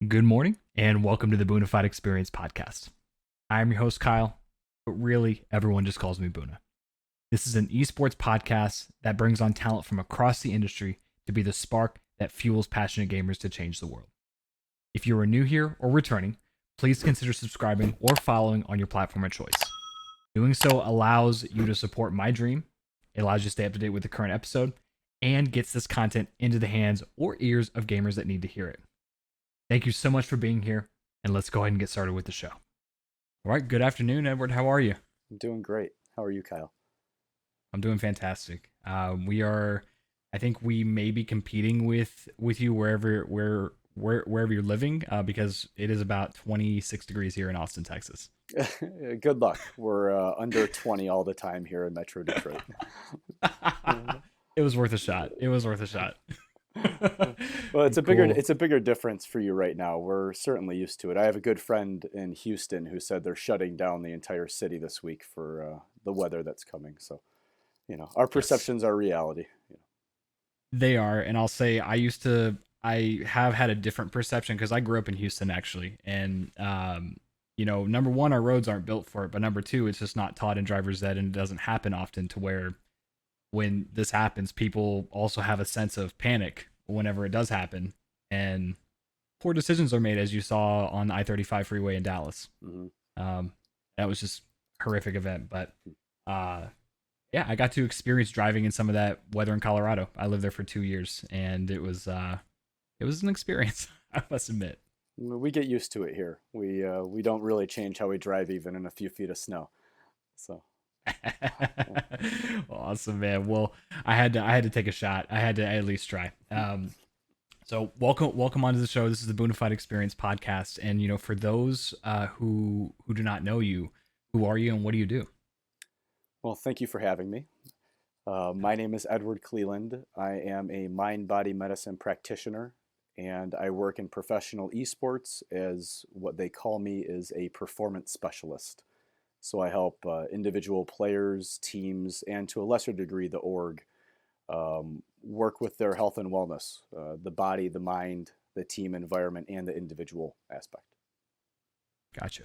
Good morning, and welcome to the Boonafide Experience podcast. I'm your host, Kyle, but really, everyone just calls me Boona. This is an esports podcast that brings on talent from across the industry to be the spark that fuels passionate gamers to change the world. If you are new here or returning, please consider subscribing or following on your platform of choice. Doing so allows you to support my dream, it allows you to stay up to date with the current episode, and gets this content into the hands or ears of gamers that need to hear it. Thank you so much for being here, and let's go ahead and get started with the show. All right, good afternoon, Edward. How are you? I'm doing great. How are you, Kyle? I'm doing fantastic. I think we may be competing with you wherever you're living, because it is about 26 degrees here in Austin, Texas. Good luck. We're under 20 all the time here in Metro Detroit. It was worth a shot. It was worth a shot. Well, it's a Cool. bigger difference for you right now. We're certainly used to it. I have a good friend in Houston who said they're shutting down the entire city this week for the weather that's coming. So, our Yes, perceptions are reality. they are, and I'll say I have had a different perception because I grew up in Houston actually, and number one, our roads aren't built for it, but number two, it's just not taught in driver's ed, and it doesn't happen often to where when this happens, people also have a sense of panic whenever it does happen, and poor decisions are made, as you saw on the I-35 freeway in Dallas. Hmm. Um, that was just a horrific event, but uh, yeah, I got to experience driving in some of that weather in Colorado. I lived there for 2 years, and it was an experience. I must admit. We get used to it here. We don't really change how we drive even in a few feet of snow. So, yeah. Awesome, man. Well, I had to take a shot. I had to at least try. So welcome onto the show. This is the Boonafide Experience podcast, and for those who do not know you, who are you and what do you do? Well, thank you for having me. My name is Edward Cleland. I am a mind body medicine practitioner, and I work in professional esports as what they call me is a performance specialist. So I help individual players, teams, and to a lesser degree, the org work with their health and wellness, the body, the mind, the team environment, and the individual aspect. Gotcha.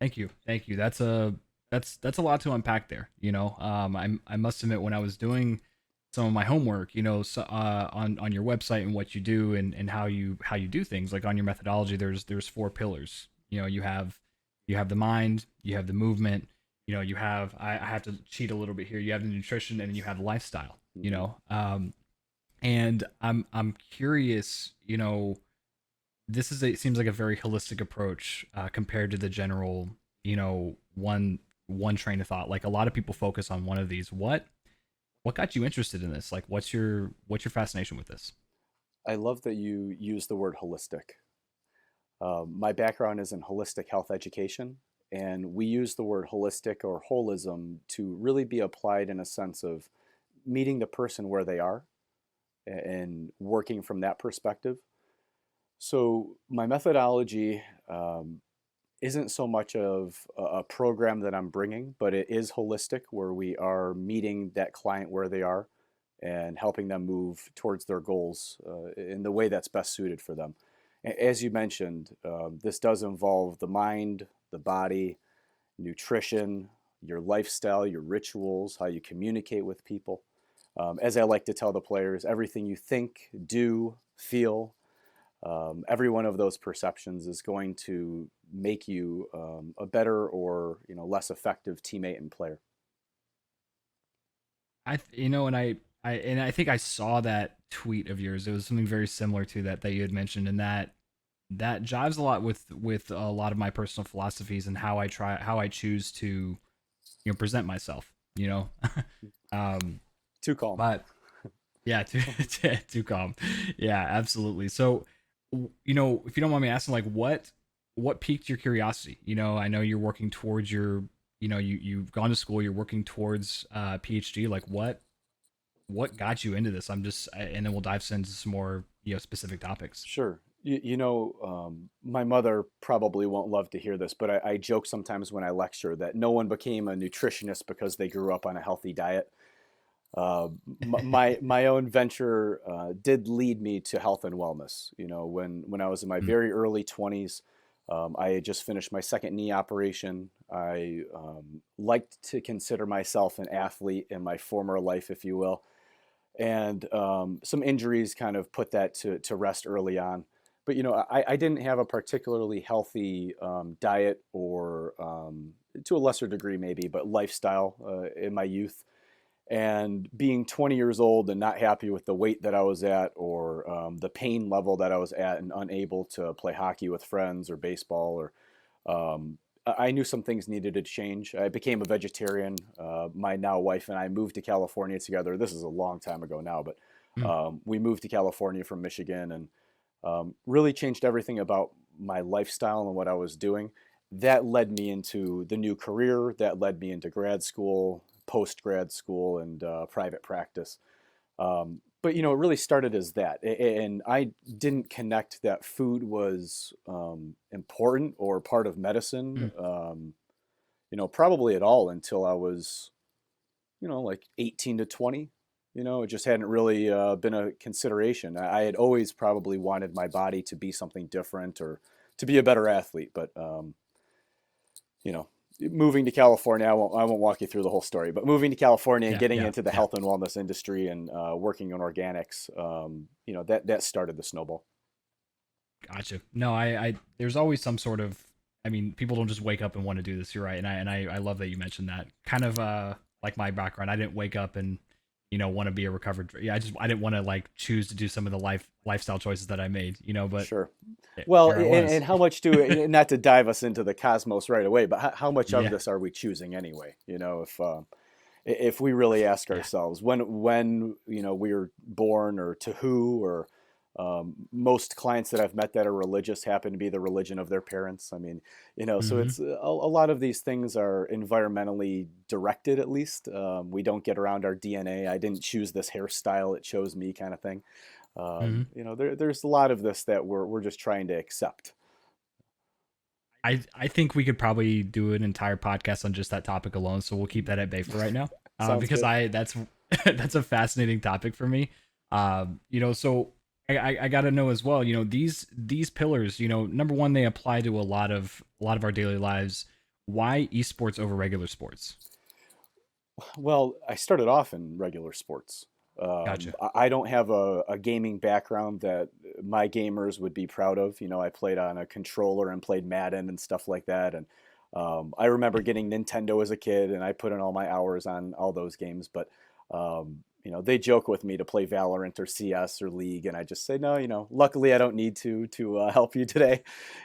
Thank you. That's a lot to unpack there. I must admit when I was doing some of my homework, on your website and what you do and how you do things, like on your methodology, there's four pillars. You have the mind, you have the movement, I have to cheat a little bit here. You have the nutrition, and then you have lifestyle. Hmm. And I'm curious. It seems like a very holistic approach, compared to the general, one train of thought. Like a lot of people focus on one of these. What got you interested in this? Like, what's your fascination with this? I love that you use the word holistic. My background is in holistic health education, and we use the word holistic or holism to really be applied in a sense of meeting the person where they are and working from that perspective. So, my methodology isn't so much of a program that I'm bringing, but it is holistic where we are meeting that client where they are and helping them move towards their goals in the way that's best suited for them. As you mentioned, this does involve the mind, the body, nutrition, your lifestyle, your rituals, how you communicate with people. As I like to tell the players, everything you think, do, feel, every one of those perceptions is going to make you a better or less effective teammate and player. And I think I saw that tweet of yours. It was something very similar to that you had mentioned, and that jives a lot with a lot of my personal philosophies and how I choose to present myself. You know, um, Too calm. but yeah, too calm. Yeah, absolutely. So, if you don't mind me asking, like, what piqued your curiosity? I know you're working towards you've gone to school, you're working towards PhD. Like, what got you into this? And then we'll dive into some more specific topics. Sure. My mother probably won't love to hear this, but I joke sometimes when I lecture that no one became a nutritionist because they grew up on a healthy diet. uh, my own venture did lead me to health and wellness. When I was in my Mm, very early 20s, I had just finished my second knee operation. I liked to consider myself an athlete in my former life, if you will, and some injuries kind of put that to rest early on. But I didn't have a particularly healthy diet or, to a lesser degree maybe, but lifestyle in my youth. And being 20 years old and not happy with the weight that I was at, or the pain level that I was at, and unable to play hockey with friends or baseball, or I knew some things needed to change. I became a vegetarian. My now wife and I moved to California together. This is a long time ago now, but mm. we moved to California from Michigan, and really changed everything about my lifestyle and what I was doing. That led me into the new career. That led me into grad school, post grad school, and private practice. But it really started as that, and I didn't connect that food was important or part of medicine, Mm. probably at all until I was, like 18 to 20. It just hadn't really been a consideration. I had always probably wanted my body to be something different, or to be a better athlete, but you know, moving to California, I won't walk you through the whole story, but moving to California and Yeah, getting yeah, into the yeah. health and wellness industry, and working on organics, that started the snowball. Gotcha. No, there's always some sort of, I mean, people don't just wake up and want to do this. You're right. And I love that you mentioned that. Kind of like my background. I didn't wake up and, want to be a recovered. Yeah, I didn't want to like choose to do some of the lifestyle choices that I made, but Sure. Well, here I and was. how much not to dive us into the cosmos right away, but how much of Yeah. this are we choosing anyway? If we really ask Yeah. ourselves when we were born, or to who, or most clients that I've met that are religious happen to be the religion of their parents. I mean, so Mm-hmm. it's a lot of these things are environmentally directed. At least we don't get around our DNA. I didn't choose this hairstyle; it chose me, kind of thing. Mm-hmm. There's a lot of this that we're just trying to accept. I think we could probably do an entire podcast on just that topic alone. So we'll keep that at bay for right now, Sounds because good. that's that's a fascinating topic for me. So I got to know as well. These pillars. Number one, they apply to a lot of our daily lives. Why esports over regular sports? Well, I started off in regular sports. Gotcha. I don't have a gaming background that my gamers would be proud of. I played on a controller and played Madden and stuff like that. And I remember getting Nintendo as a kid, and I put in all my hours on all those games. But they joke with me to play Valorant or CS or League, and I just say no. Luckily I don't need to help you today.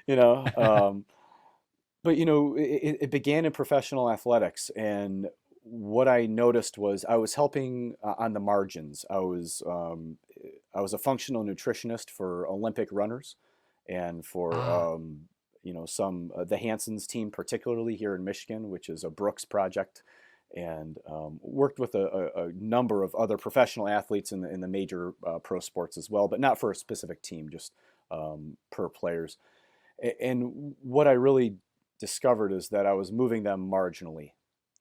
You know. But it began in professional athletics, and what I noticed was I was helping on the margins. I was a functional nutritionist for Olympic runners, and for Ah, some the Hanson's team, particularly here in Michigan, which is a Brooks project, and worked with a number of other professional athletes in the major pro sports as well, but not for a specific team, just per players. And what I really discovered is that I was moving them marginally.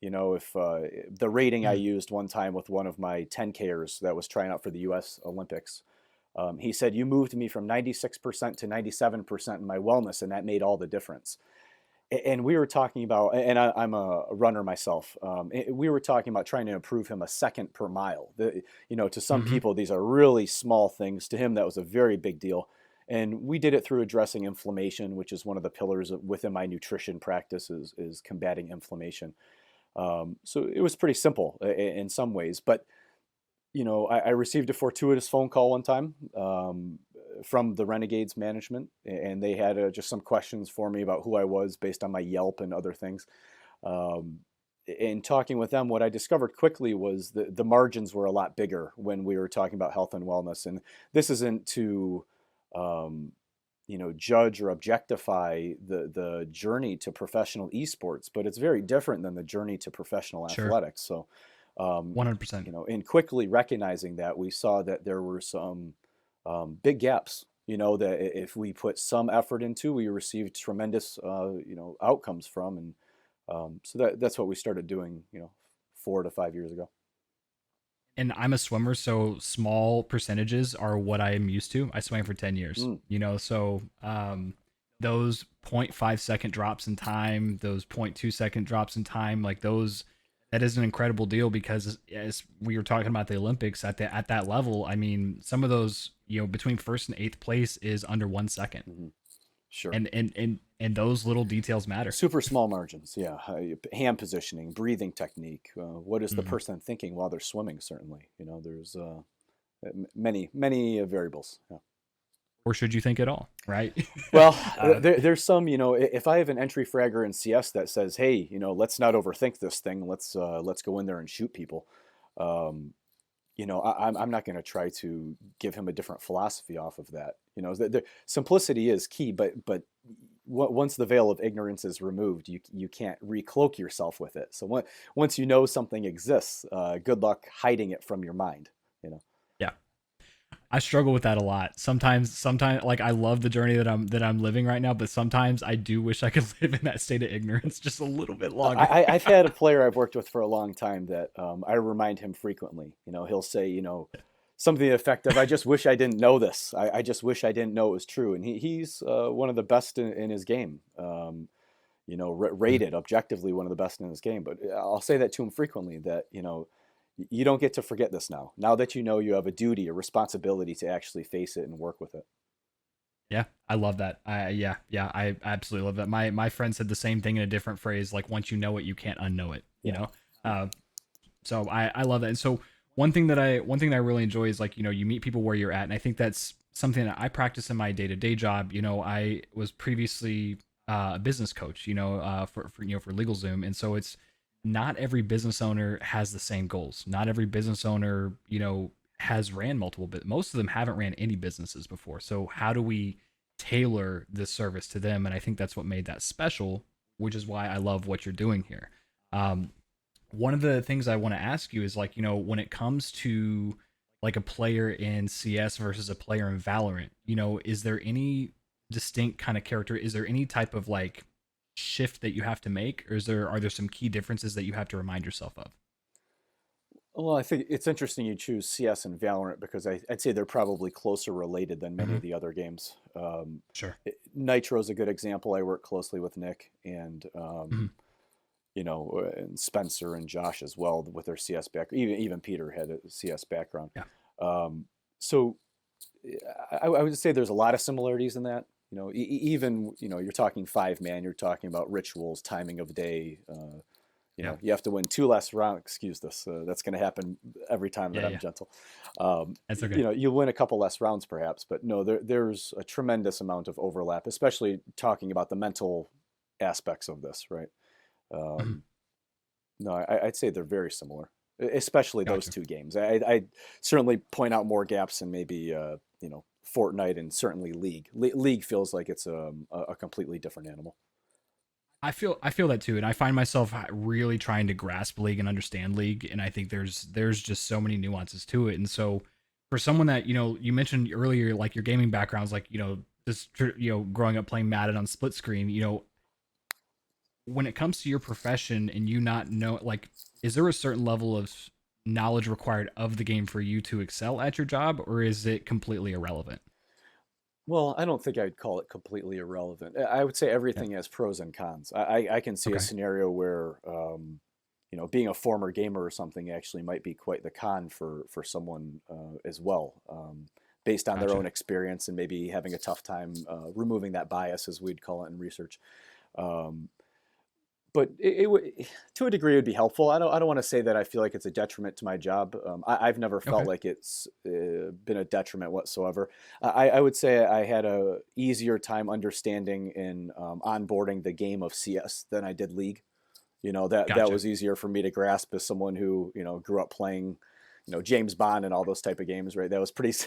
If the rating I mm, used one time with one of my 10Kers that was trying out for the U.S. Olympics, he said, "You moved me from 96% to 97% in my wellness, and that made all the difference." And we were talking about, and I'm a runner myself. We were talking about trying to improve him a second per mile. To some mm-hmm. people, these are really small things. To him, that was a very big deal. And we did it through addressing inflammation, which is one of the pillars within my nutrition practice, is combating inflammation. So it was pretty simple in some ways. But I received a fortuitous phone call one time from the Renegades management, and they had just some questions for me about who I was based on my Yelp and other things. Um, in talking with them, what I discovered quickly was the margins were a lot bigger when we were talking about health and wellness. And this isn't to, um, judge or objectify the journey to professional esports, but it's very different than the journey to professional Sure. athletics. So, um, 100%. in quickly recognizing that, we saw that there were some big gaps. That if we put some effort into, we received tremendous, outcomes from, and so that's what we started doing, 4 to 5 years ago. and I'm a swimmer, so small percentages are what I am used to. I swam for 10 years, Mm. so those 0.5 second drops in time, those 0.2 second drops in time, like those, that is an incredible deal because as we were talking about the Olympics at that level, I mean, some of those, between first and eighth place is under 1 second. Hmm. Sure. And those little details matter. Super small margins, yeah. Hand positioning, breathing technique. What is the Mhm. person thinking while they're swimming? Certainly, there's many variables. Yeah. Or should you think at all, right? Well, uh, there's some, if I have an entry fragger in CS that says, "Hey, let's not overthink this thing. Let's go in there and shoot people." Um, I'm not going to try to give him a different philosophy off of that. The simplicity is key, but once the veil of ignorance is removed, you can't recloak yourself with it. So once you know something exists, good luck hiding it from your mind. You know. yeah. I struggle with that a lot. Sometimes, like I love the journey that I'm living right now, but sometimes I do wish I could live in that state of ignorance just a little bit longer. I've had a player I've worked with for a long time that I remind him frequently. He'll say, something to the effect of, "I just wish I didn't know this. I just wish I didn't know it was true." And he's one of the best in his game. Mm. Rated objectively one of the best in his game. But I'll say that to him frequently that, you don't get to forget this now. Now that you have a duty, a responsibility to actually face it and work with it. Yeah, I love that. I absolutely love that. My friend said the same thing in a different phrase. Like once you know it, you can't unknow it. Yeah. Uh, so I love that. And so one thing that I really enjoy is like you meet people where you're at, and I think that's something that I practice in my day-to-day job. I was previously a business coach. For LegalZoom, and so it's not every business owner has the same goals. Not every business owner has ran multiple, but most of them haven't ran any businesses before. So how do we tailor this service to them? And I think that's what made that special, which is why I love what you're doing here. Um, one of the things I want to ask you is like, when it comes to like a player in CS versus a player in Valorant, is there any distinct kind of character? Is there any type of like shift that you have to make, or are there some key differences that you have to remind yourself of? Well, I think it's interesting you choose CS and Valorant because I'd say they're probably closer related than many of Hmm. the other games. Sure. Nitro is a good example. I work closely with Nick and Hmm. and Spencer and Josh as well with their CS background. Even Peter had a CS background. Yeah. So I would say there's a lot of similarities in that. Even you're talking 5-man. You're talking about rituals, timing of day. Yeah. You have to win 2 less rounds. Excuse this. That's going to happen every time that Yeah. I'm Yeah. gentle. That's okay. You win a couple less rounds perhaps, but no, there's a tremendous amount of overlap, especially talking about the mental aspects of this, right? Hmm. Um, no, I'd say they're very similar, especially those Gotcha. two games. I certainly point out more gaps in maybe Fortnite and certainly League. League feels like it's a completely different animal. I feel that too, and I find myself really trying to grasp League and understand League, and I think there's just so many nuances to it. And so for someone that you mentioned earlier, like your gaming backgrounds, like just growing up playing Madden on split screen, when it comes to your profession and you not know, like, is there a certain level of knowledge required of the game for you to excel at your job, or is it completely irrelevant? Well, I don't think I'd call it completely irrelevant. I would say Yeah. everything has pros and cons. I can see a Okay. scenario where, being a former gamer or something actually might be quite the con for someone as well, based on their own Gotcha. experience and maybe having a tough time removing that bias, as we'd call it in research. Um, but it would, to a degree, it would be helpful. I don't want to say that I feel like it's a detriment to my job. I've never felt Okay. like it's been a detriment whatsoever. I would say I had a easier time understanding and onboarding the game of CS than I did League. That Gotcha. was easier for me to grasp as someone who grew up playing James Bond and all those type of games, right? That was pretty,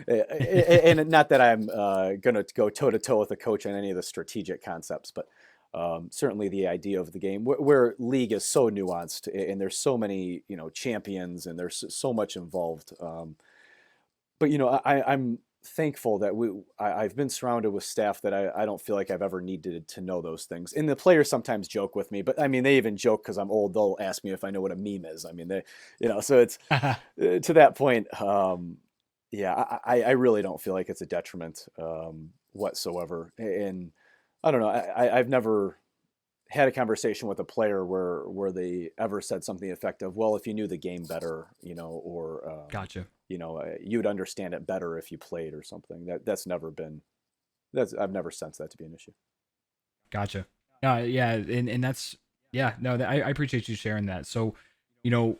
and not that I'm gonna go toe to toe with a coach on any of the strategic concepts, but certainly the idea of the game, where League is so nuanced and there's so many champions and there's so much involved. But I'm thankful that I've been surrounded with staff that I don't feel like I've ever needed to know those things. And the players sometimes joke with me, but I mean, they even joke because I'm old. They'll ask me if I know what a meme is. I mean, so it's to that point. Yeah, I really don't feel like it's a detriment whatsoever. And I don't know. I've never had a conversation with a player where they ever said something effective. Well, if you knew the game better, or Gotcha. you'd understand it better if you played or something. That's never been. I've never sensed that to be an issue. Gotcha. Yeah, and that's yeah. No, I appreciate you sharing that. So, you know,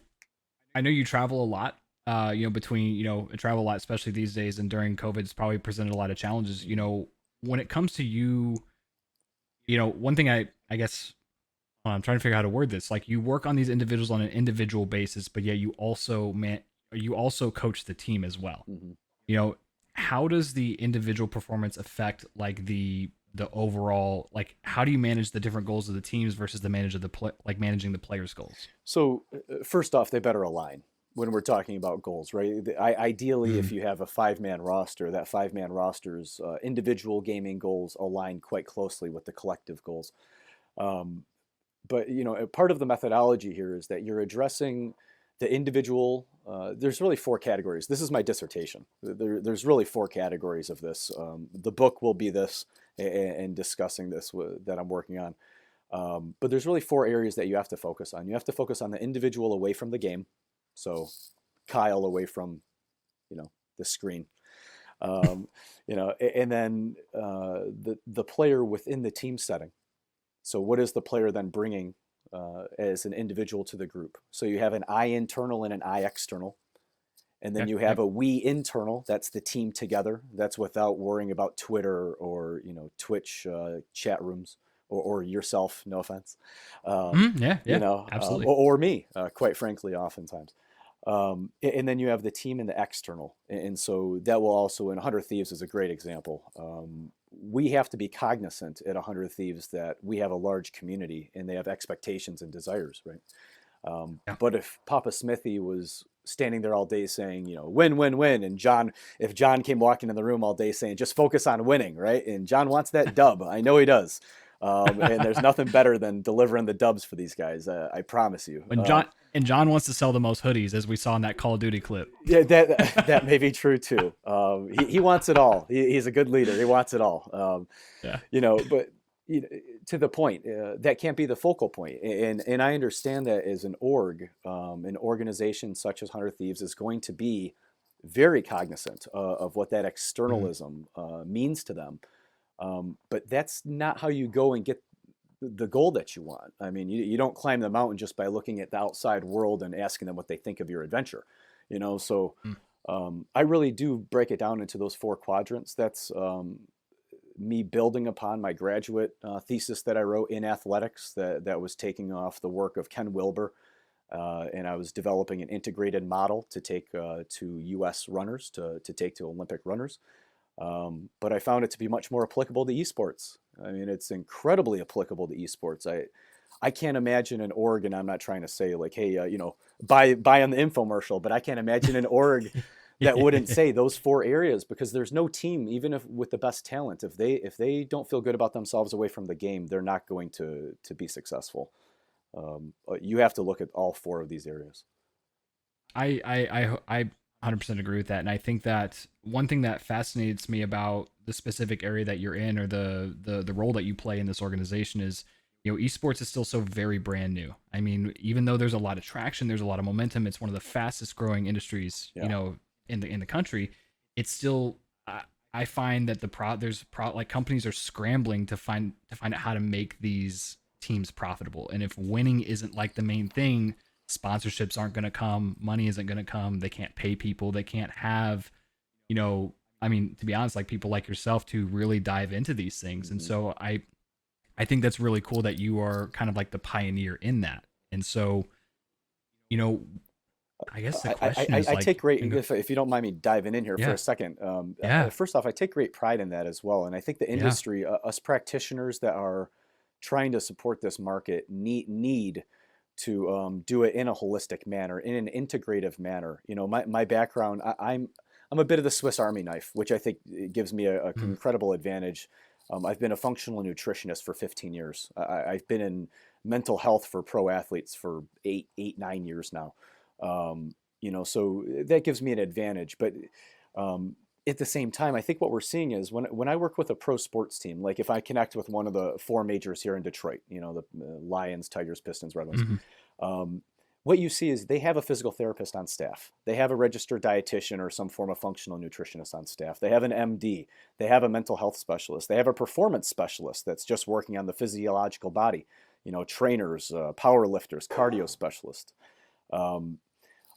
I know you travel a lot. Between travel a lot, especially these days, and during COVID, it's probably presented a lot of challenges. When it comes to you, one thing I guess I'm trying to figure out how to word this. Like you work on these individuals on an individual basis, but yet you also coach the team as well. Mm-hmm. You know, how does the individual performance affect like the overall, like how do you manage the different goals of the teams versus the managing the players' goals? So first off, they better align when we're talking about goals, right? Ideally, if Mm, you have a 5-man roster, that 5-man roster's individual gaming goals align quite closely with the collective goals. Um, but part of the methodology here is that you're addressing the individual. There's really 4 categories. This is my dissertation. There's really 4 categories of this. The book will be this and discussing this that I'm working on. But there's really 4 areas that you have to focus on. You have to focus on the individual away from the game. So Kyle away from, the screen. And then the player within the team setting. So what is the player then bringing as an individual to the group? So you have an I internal and an I external. And then okay, you have a we internal, that's the team together. That's without worrying about Twitter or, Twitch chat rooms or yourself, no offense. yeah, yeah, absolutely. Or me, quite frankly, oftentimes. And then you have the team and the external. And so that will also, in 100 Thieves is a great example. We have to be cognizant at 100 Thieves that we have a large community and they have expectations and desires, right? Yeah. But if Papa Smithy was standing there all day saying, win, win, win, and if John came walking in the room all day saying, just focus on winning, right? And John wants that dub. I know he does. And there's nothing better than delivering the dubs for these guys. I promise you. When John wants to sell the most hoodies, as we saw in that Call of Duty clip. Yeah, that may be true too. He wants it all. He's a good leader. He wants it all. Yeah. But to the point, that can't be the focal point. And I understand that as an an organization such as 100 Thieves is going to be very cognizant of what that externalism means to them. But that's not how you go and get the goal that you want. I mean, you don't climb the mountain just by looking at the outside world and asking them what they think of your adventure. So I really do break it down into those 4 quadrants. That's me building upon my graduate thesis that I wrote in athletics that was taking off the work of Ken Wilber. And I was developing an integrated model to take to U.S. runners, to take to Olympic runners. But I found it to be much more applicable to esports. I mean, it's incredibly applicable to esports. I can't imagine an org, and I'm not trying to say like, hey, buy on the infomercial, but I can't imagine an org that wouldn't say those 4 areas, because there's no team, even if with the best talent, if they don't feel good about themselves away from the game, they're not going to be successful. You have to look at all 4 of these areas. I 100% agree with that, and I think that one thing that fascinates me about the specific area that you're in, or the role that you play in this organization, is esports is still so very brand new. I mean, even though there's a lot of traction, there's a lot of momentum, it's one of the fastest growing industries Yeah. in the country. It's still I find that like companies are scrambling to find out how to make these teams profitable, and if winning isn't like the main thing, sponsorships aren't going to come, money isn't going to come, they can't pay people, they can't have, I mean, to be honest, like people like yourself to really dive into these things. And Mm-hmm. so I think that's really cool that you are kind of like the pioneer in that. And so, you know, I guess the question is I like, take great, if you don't mind me diving in here for yeah, a second. yeah, First off, I take great pride in that as well. And I think the yeah, industry, us practitioners that are trying to support this market need to do it in a holistic manner, in an integrative manner. My background, I'm I'm a bit of the Swiss Army knife, which I think gives me a Mm. incredible advantage. I've been a functional nutritionist for 15 years. I've been in mental health for pro athletes for 9 years now. So that gives me an advantage. But um, at the same time, I think what we're seeing is when I work with a pro sports team, like if I connect with one of the four majors here in Detroit, the Lions, Tigers, Pistons, Red Wings, Hmm. um, what you see is they have a physical therapist on staff. They have a registered dietitian or some form of functional nutritionist on staff. They have an MD. They have a mental health specialist. They have a performance specialist that's just working on the physiological body. Trainers, power lifters, cardio specialists. Um,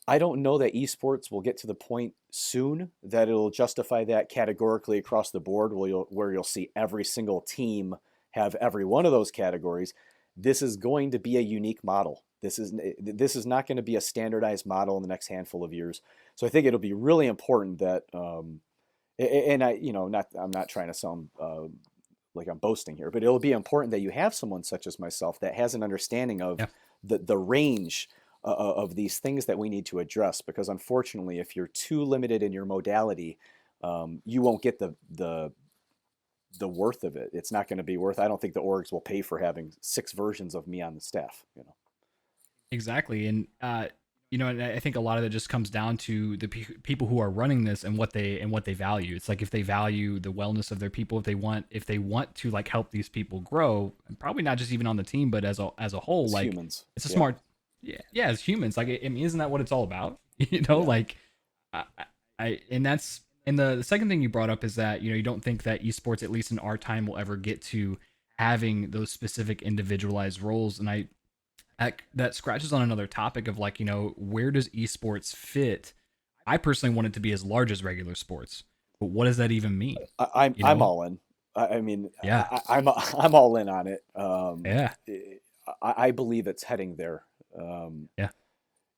I don't know that esports will get to the point soon that it'll justify that categorically across the board, where you'll see every single team have every one of those categories. This is going to be a unique model. This is not going to be a standardized model in the next handful of years. So I think it'll be really important that, and I'm not trying to sound like I'm boasting here, but it'll be important that you have someone such as myself that has an understanding of Yeah, the range of these things that we need to address. Because unfortunately, if you're too limited in your modality, you won't get the worth of it. It's not going to be worth. I don't think the orgs will pay for having 6 versions of me on the staff. exactly. And and I think a lot of it just comes down to the people who are running this and what they value. It's like if they value the wellness of their people, if they want to like help these people grow, and probably not just even on the team, but as a whole, As like humans, it's a yeah, smart, yeah, as humans, like I mean, isn't that what it's all about? yeah. Like I, and that's and the second thing you brought up is that you don't think that esports, at least in our time, will ever get to having those specific individualized roles, and that scratches on another topic of like where does esports fit. I personally want it to be as large as regular sports, but what does that even mean? I'm all in. I mean, Yeah, I'm all in on it. yeah, I believe it's heading there. Um, yeah,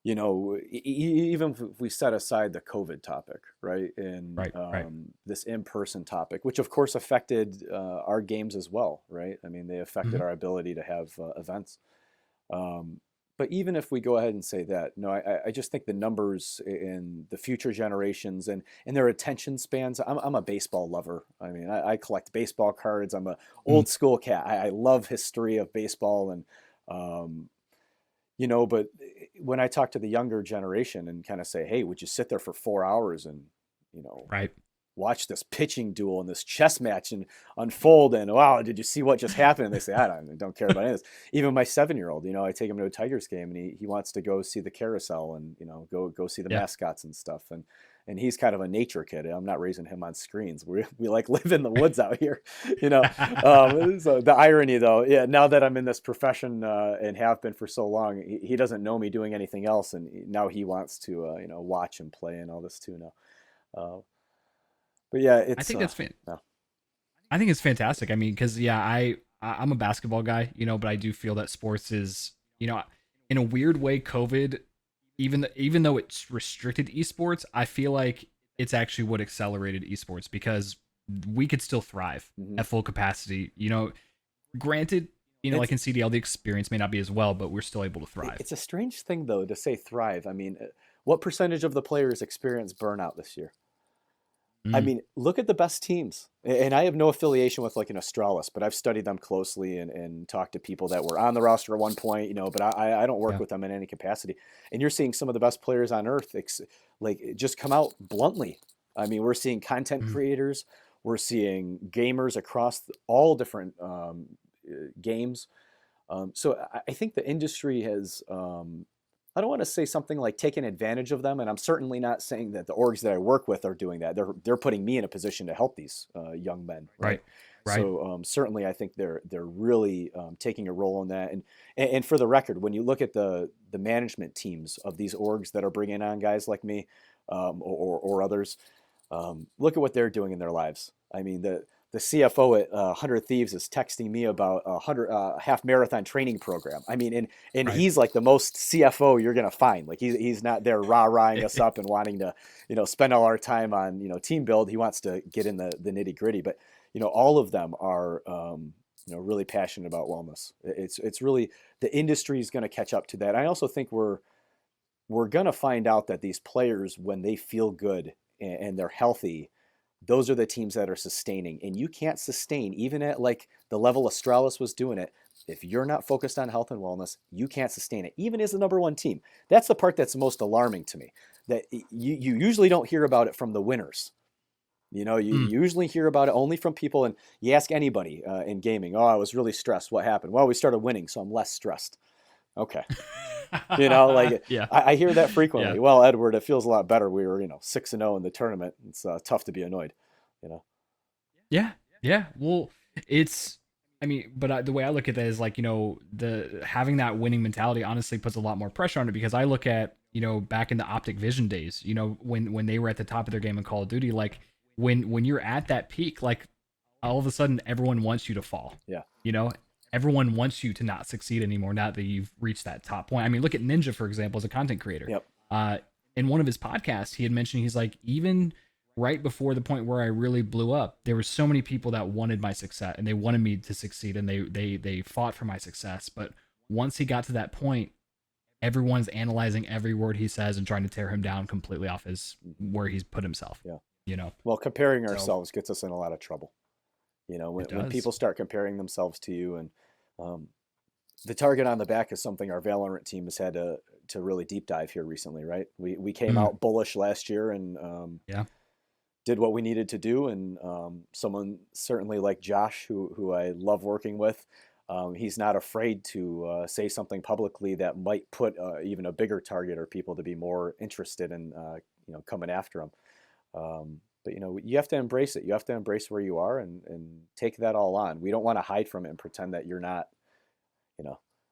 Even if we set aside the COVID topic, right, and right, right. this in-person topic, which of course affected our games as well, right? I mean, they affected Hmm. our ability to have events. Um, but even if we go ahead and say that, no, I just think the numbers in the future generations and their attention spans. I'm a baseball lover. I mean, I collect baseball cards. I'm a Mm. old school cat. I love history of baseball and um, but when I talk to the younger generation and kind of say, hey, would you sit there for 4 hours and, you know, Right. watch this pitching duel and this chess match and unfold? And wow, did you see what just happened? And they say, I don't care about any of this. Even my 7-year-old, I take him to a Tigers game and he wants to go see the carousel and, go see the Yeah. mascots and stuff. And he's kind of a nature kid. I'm not raising him on screens. We like live in the woods out here, you know. So the irony, though, yeah. Now that I'm in this profession and have been for so long, he doesn't know me doing anything else, and now he wants to, watch and play and all this too now. Uh, but yeah, I it's think that's no. I think it's fantastic. I mean, because yeah, I'm a basketball guy, but I do feel that sports is, in a weird way, COVID, even though it's restricted esports, I feel like it's actually what accelerated esports because we could still thrive Mhm. at full capacity. Granted, It's like in CDL, the experience may not be as well, but we're still able to thrive. it's a strange thing though to say thrive. I mean, what percentage of the players experience burnout this year? I Mm, mean, look at the best teams. And I have no affiliation with like an Australis, but I've studied them closely and talked to people that were on the roster at one point, but I don't work yeah. with them in any capacity. And you're seeing some of the best players on earth like just come out bluntly. I mean, we're seeing content Mm, creators, we're seeing gamers across all different games. So I think the industry has, I don't want to say something like taken advantage of them, and I'm certainly not saying that the orgs that I work with are doing that. They're putting me in a position to help these young men, right? right. Right. So certainly, I think they're really taking a role in that. And for the record, when you look at the management teams of these orgs that are bringing on guys like me or others, look at what they're doing in their lives. I mean, the CFO at 100 Thieves is texting me about a half marathon training program. I mean, and Right. he's like the most CFO you're gonna find. Like he's not there rah-rahing us up and wanting to spend all our time on team build. He wants to get in the nitty gritty. But all of them are really passionate about wellness. It's really the industry is going to catch up to that. I also think we're going to find out that these players, when they feel good and they're healthy, those are the teams that are sustaining. And you can't sustain, even at like the level Astralis was doing it. If you're not focused on health and wellness, you can't sustain it, even as the number one team. That's the part that's most alarming to me, that you usually don't hear about it from the winners. You usually hear about it only from people, and you ask anybody in gaming, oh, I was really stressed. What happened? Well, we started winning, so I'm less stressed. Okay. Like Yeah. I hear that frequently. Yeah. Well, Edward, it feels a lot better. We were, 6-0 in the tournament. It's tough to be annoyed, you know? Yeah. Yeah. Well, it's, I mean, but the way I look at that is like, the having that winning mentality honestly puts a lot more pressure on it, because I look at, back in the Optic Vision days, when they were at the top of their game in Call of Duty, like when you're at that peak, like all of a sudden everyone wants you to fall. Yeah. Everyone wants you to not succeed anymore now that you've reached that top point. I mean, look at Ninja, for example, as a content creator. Yep. In one of his podcasts, he had mentioned, he's like, even right before the point where I really blew up, there were so many people that wanted my success and they wanted me to succeed, and they fought for my success. But once he got to that point, everyone's analyzing every word he says and trying to tear him down completely off his where he's put himself. Yeah. Well, comparing ourselves gets us in a lot of trouble. When people start comparing themselves to you, and the target on the back is something our Valorant team has had to really deep dive here recently, right? We came out bullish last year and did what we needed to do, and someone certainly like Josh, who I love working with, he's not afraid to say something publicly that might put even a bigger target or people to be more interested in coming after him. But you have to embrace it. You have to embrace where you are and take that all on. We don't want to hide from it and pretend that you're not,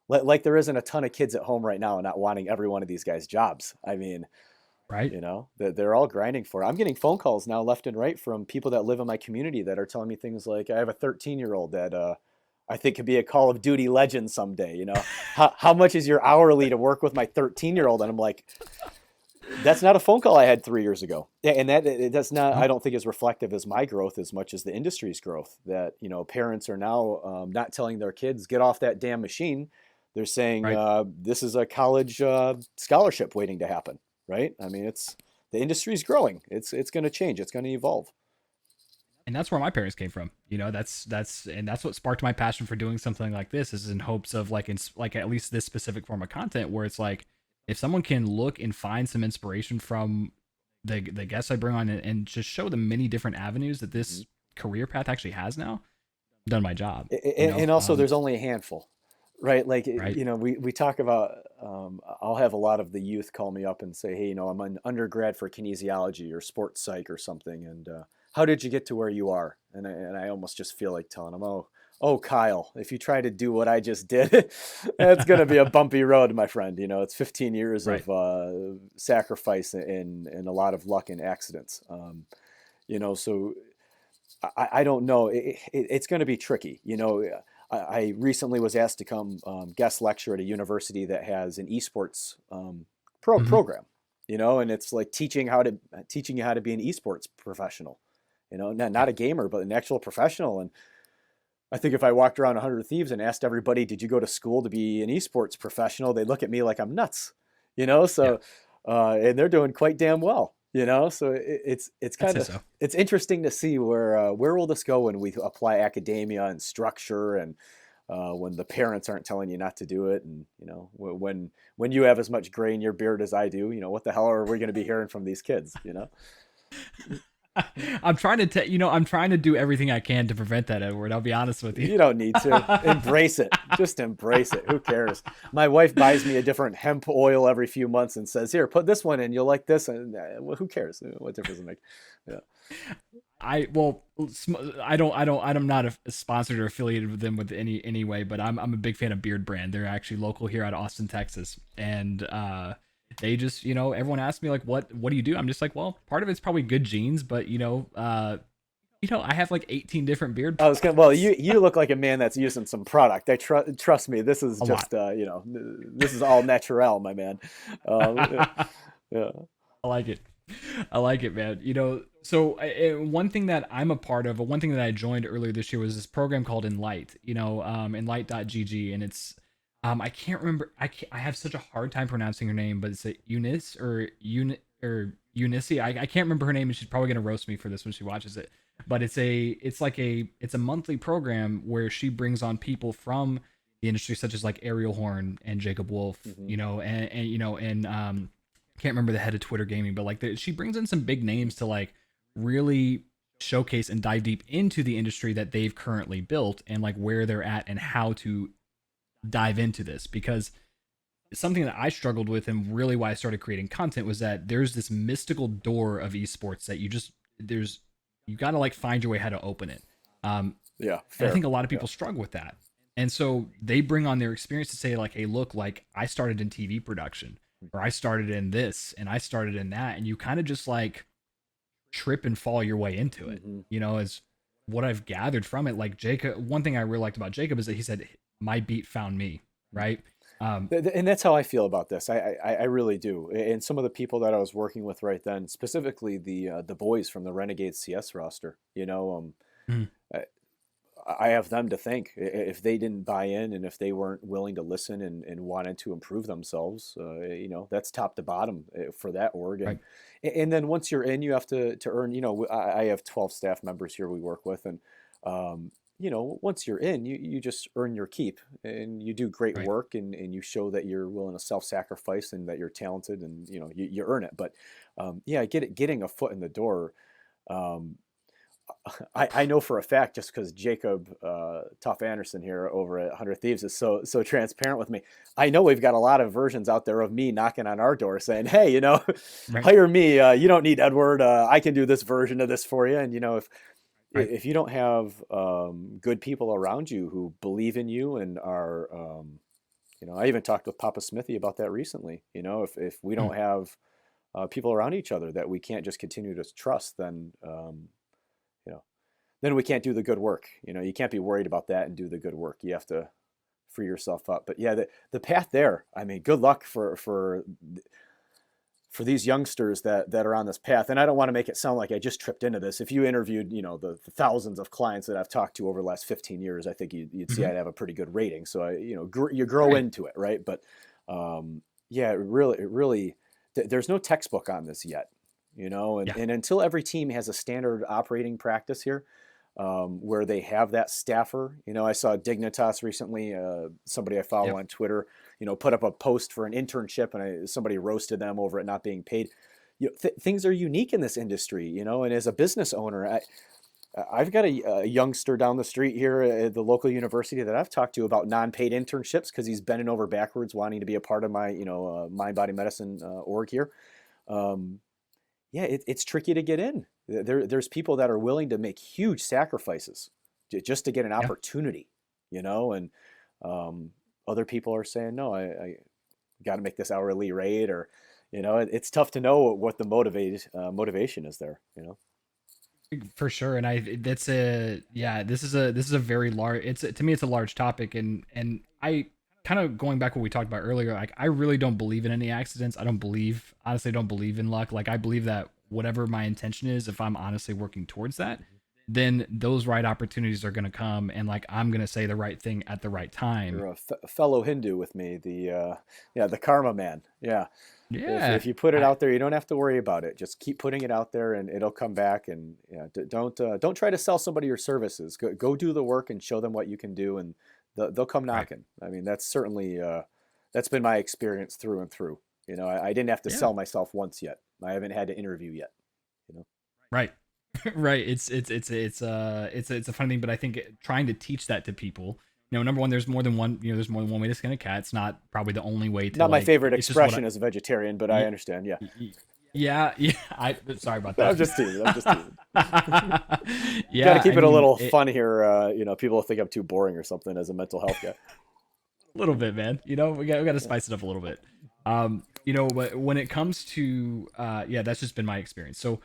like there isn't a ton of kids at home right now not wanting every one of these guys' jobs. I mean, right. They're all grinding for it. I'm getting phone calls now left and right from people that live in my community that are telling me things like, I have a 13-year-old that I think could be a Call of Duty legend someday. How much is your hourly to work with my 13-year-old? And I'm like, that's not a phone call I had 3 years ago. And that's not, I don't think is reflective as my growth as much as the industry's growth, that, parents are now not telling their kids, get off that damn machine. They're saying, this is a college scholarship waiting to happen. Right. I mean, the industry's growing. It's going to change. It's going to evolve. And that's where my parents came from. That's what sparked my passion for doing something like this, is in hopes of like at least this specific form of content, where it's like, if someone can look and find some inspiration from the guests I bring on and just show them many different avenues that this career path actually has now, I've done my job. And also there's only a handful, right? Like, right. We talk about, I'll have a lot of the youth call me up and say, hey, I'm an undergrad for kinesiology or sports psych or something. And how did you get to where you are? And I almost just feel like telling them, oh, Kyle, if you try to do what I just did, it's going to be a bumpy road, my friend. It's 15 years of sacrifice and a lot of luck and accidents. So I don't know. It's going to be tricky. I recently was asked to come guest lecture at a university that has an esports program, and it's like teaching you how to be an esports professional, not a gamer, but an actual professional. And I think if I walked around 100 Thieves and asked everybody, did you go to school to be an esports professional? They'd look at me like I'm nuts, so, and they're doing quite damn well, so it's kind of, it's interesting to see where will this go when we apply academia and structure, and when the parents aren't telling you not to do it. And, when you have as much gray in your beard as I do, what the hell are we going to be hearing from these kids, I'm trying to do everything I can to prevent that, Edward. I'll be honest with you. You don't need to. Embrace it. Just embrace it. Who cares? My wife buys me a different hemp oil every few months and says, here, put this one in. You'll like this. And well, who cares? What difference does it make? Yeah. I'm not sponsored or affiliated with them with any way, but I'm a big fan of Beard Brand. They're actually local here out of Austin, Texas. And, they just, everyone asks me like, what do you do? I'm just like, well, part of it's probably good genes, but I have like 18 different beard. Well, you look like a man that's using some product. Trust me, this is just, this is all natural, my man. Yeah. I like it, man. So one thing that I'm a part of, one thing that I joined earlier this year was this program called Enlight, enlight.gg. And it's, I can't remember. I have such a hard time pronouncing her name, but it's a Eunice or Eunice. I can't remember her name, and she's probably gonna roast me for this when she watches it. But it's a monthly program where she brings on people from the industry, such as like Ariel Horn and Jacob Wolf, Hmm. and can't remember the head of Twitter gaming, but like she brings in some big names to like really showcase and dive deep into the industry that they've currently built and like where they're at and how to dive into this. Because something that I struggled with and really why I started creating content was that there's this mystical door of esports that you got to like find your way how to open it. Yeah, And I fair. think a lot of Yeah. people struggle with that. And so they bring on their experience to say like, hey, look, like I started in TV production or I started in this and I started in that. And you kind of just like trip and fall your way into it, Hmm. is what I've gathered from it. Like Jacob, one thing I really liked about Jacob is that he said, my beat found me. Right. Um, And that's how I feel about this. I really do. And some of the people that I was working with right then, specifically the boys from the Renegade CS roster, mm, I, I have them to thank. If they didn't buy in and if they weren't willing to listen and wanted to improve themselves, that's top to bottom for that org. right. And then once you're in, you have to earn. I have 12 staff members here we work with, and um, once you're in, you just earn your keep, and you do great Right. work, and you show that you're willing to self-sacrifice and that you're talented, and you earn it. But yeah, getting a foot in the door. Um, I know for a fact, just because Jacob Tough Anderson here over at 100 Thieves is so transparent with me. I know we've got a lot of versions out there of me knocking on our door saying, "Hey, Right. hire me. You don't need Edward. I can do this version of this for you." And Right. if you don't have good people around you who believe in you and are, I even talked with Papa Smithy about that recently. If we Mm, don't have people around each other that we can't just continue to trust, you know then we can't do the good work. You can't be worried about that and do the good work. You have to free yourself up. But yeah, the path there. I mean, good luck for these youngsters that are on this path. And I don't want to make it sound like I just tripped into this. If you interviewed, the thousands of clients that I've talked to over the last 15 years, I think you'd see mm-hmm. I'd have a pretty good rating. So you grow Right. into it, right? But yeah, it really, there's no textbook on this yet. And, Yeah. and until every team has a standard operating practice here, where they have that staffer. I saw Dignitas recently, somebody I follow Yep. on Twitter, put up a post for an internship, and somebody roasted them over it not being paid. Things are unique in this industry, and as a business owner, I've got a youngster down the street here at the local university that I've talked to about non-paid internships because he's bending over backwards wanting to be a part of my, mind body medicine org here. Um, yeah, it's tricky to get in. There's people that are willing to make huge sacrifices just to get an Yeah. opportunity, and um, other people are saying, no, I got to make this hourly rate, or, it's tough to know what the motivation is there. For sure. And that's a, yeah, this is a very large, to me, it's a large topic. And I kind of going back what we talked about earlier, like, I really don't believe in any accidents. Honestly, don't believe in luck. Like, I believe that whatever my intention is, if I'm honestly working towards that, then those right opportunities are going to come. And like, I'm going to say the right thing at the right time. You're a fellow Hindu with me, yeah, the karma man. Yeah. If Yeah. you put it I, out there, you don't have to worry about it. Just keep putting it out there, and it'll come back. And yeah, don't try to sell somebody your services. Go do the work and show them what you can do, and they'll come right. knocking. I mean, that's certainly that's been my experience through and through. I didn't have to Yeah. sell myself once yet. I haven't had to interview yet. You know. Right. Right. It's a funny thing, but I think trying to teach that to people, number one, there's more than one way to skin a cat. It's not probably the only way to Not my like, favorite it's just what I, expression as a vegetarian, but I y- understand. Yeah, yeah, yeah. Sorry about I'm that. just teasing. I'm just teasing. Got to Yeah. keep I it a mean, little fun here. People think I'm too boring or something as a mental health guy. a little bit, man. We got to spice it up a little bit. But when it comes to yeah, that's just been my experience. So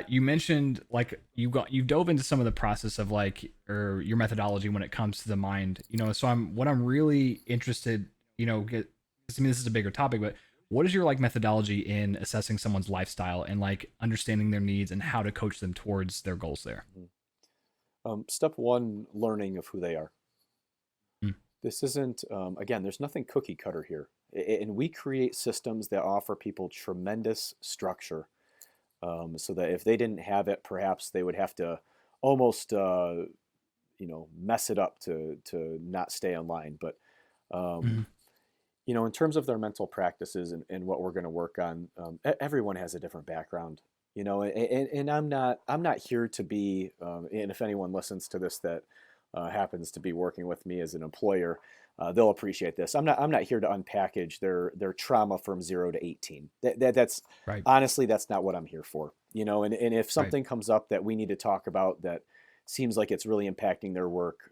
you mentioned like you dove into some of the process of like or your methodology when it comes to the mind. So I'm really interested, get 'cause, I mean this is a bigger topic, but what is your like methodology in assessing someone's lifestyle and like understanding their needs and how to coach them towards their goals there? Mhm. Step one, learning of who they are. Mm, This isn't, again, there's nothing cookie cutter here. And we create systems that offer people tremendous structure, so that if they didn't have it, perhaps they would have to almost mess it up to not stay in line. But um, Mhm. in terms of their mental practices and what we're going to work on, everyone has a different background. And I'm not here to be, and if anyone listens to this that happens to be working with me as an employer, they'll appreciate this. I'm not here to unpackage their trauma from 0 to 18. That's Right. honestly, that's not what I'm here for. And if Right. something comes up that we need to talk about that seems like it's really impacting their work,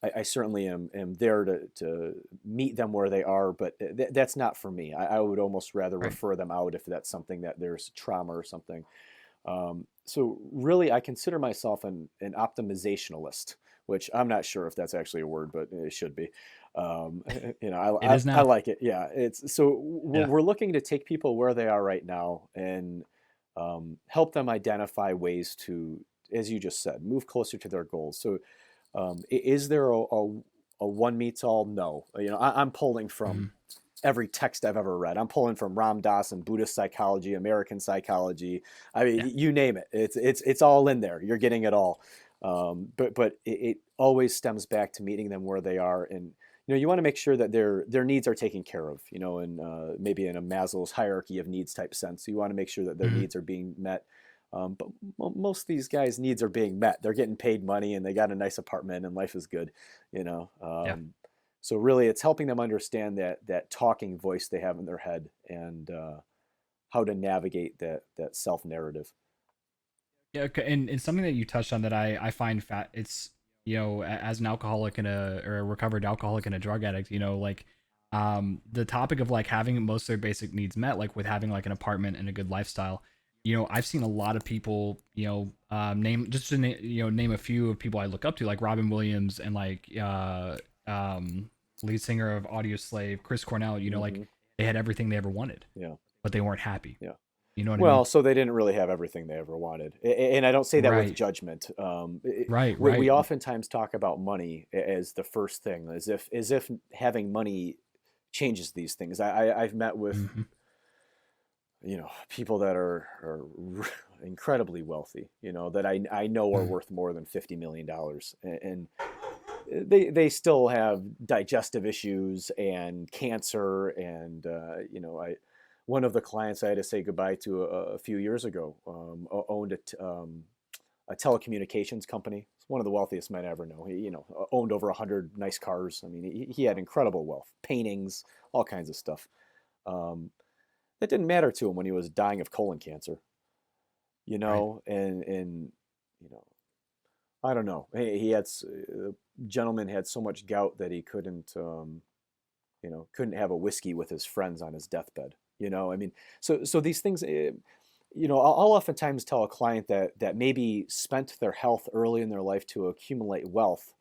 I certainly am there to meet them where they are, but that's not for me. I would almost rather Right. refer them out if that's something that there's trauma or something. So really, I consider myself an optimizationalist, which I'm not sure if that's actually a word, but it should be. Um, It is I now. like it. Yeah, it's so we're, Yeah. we're looking to take people where they are right now and help them identify ways to, as you just said, move closer to their goals. So, is there a one meets all? No. I'm pulling from Mhm. every text I've ever read. I'm pulling from Ram Dass and Buddhist psychology, American psychology. I mean, Yeah. you name it. It's all in there. You're getting it all. But it always stems back to meeting them where they are, and you want to make sure that their needs are taken care of. And maybe in a Maslow's hierarchy of needs type sense. So you want to make sure that their Mhm. needs are being met. But most of these guys' needs are being met. They're getting paid money and they got a nice apartment and life is good. You know. Yeah. So really, it's helping them understand that talking voice they have in their head and how to navigate that self narrative. Yeah. Okay. And something that you touched on that I find fat. It's as an alcoholic and a recovered alcoholic and a drug addict, like the topic of like having most of their basic needs met, like with having like an apartment and a good lifestyle. I've seen a lot of people, name just to name a few of people I look up to, like Robin Williams and like um lead singer of Audio Slave, Chris Cornell. Like Hmm. they had everything they ever wanted, Yeah, but they weren't happy. yeah. You know what I mean? Well, so they didn't really have everything they ever wanted, and I don't say that with Right. judgment. Right. We Right. oftentimes talk about money as the first thing, as if having money changes these things. I've met with Hmm. people that are incredibly wealthy, that I know are worth more than $50 million, and they still have digestive issues and cancer, and I one of the clients I had to say goodbye to a few years ago, owned a telecommunications company. It's one of the wealthiest men I ever know. He owned over 100 nice cars. I mean, he had incredible wealth, paintings, all kinds of stuff. Um, that didn't matter to him when he was dying of colon cancer, Right. and you know I don't know. He had the gentleman had so much gout that he couldn't have a whiskey with his friends on his deathbed. I mean, so these things. I'll oftentimes tell a client that maybe spent their health early in their life to accumulate wealth.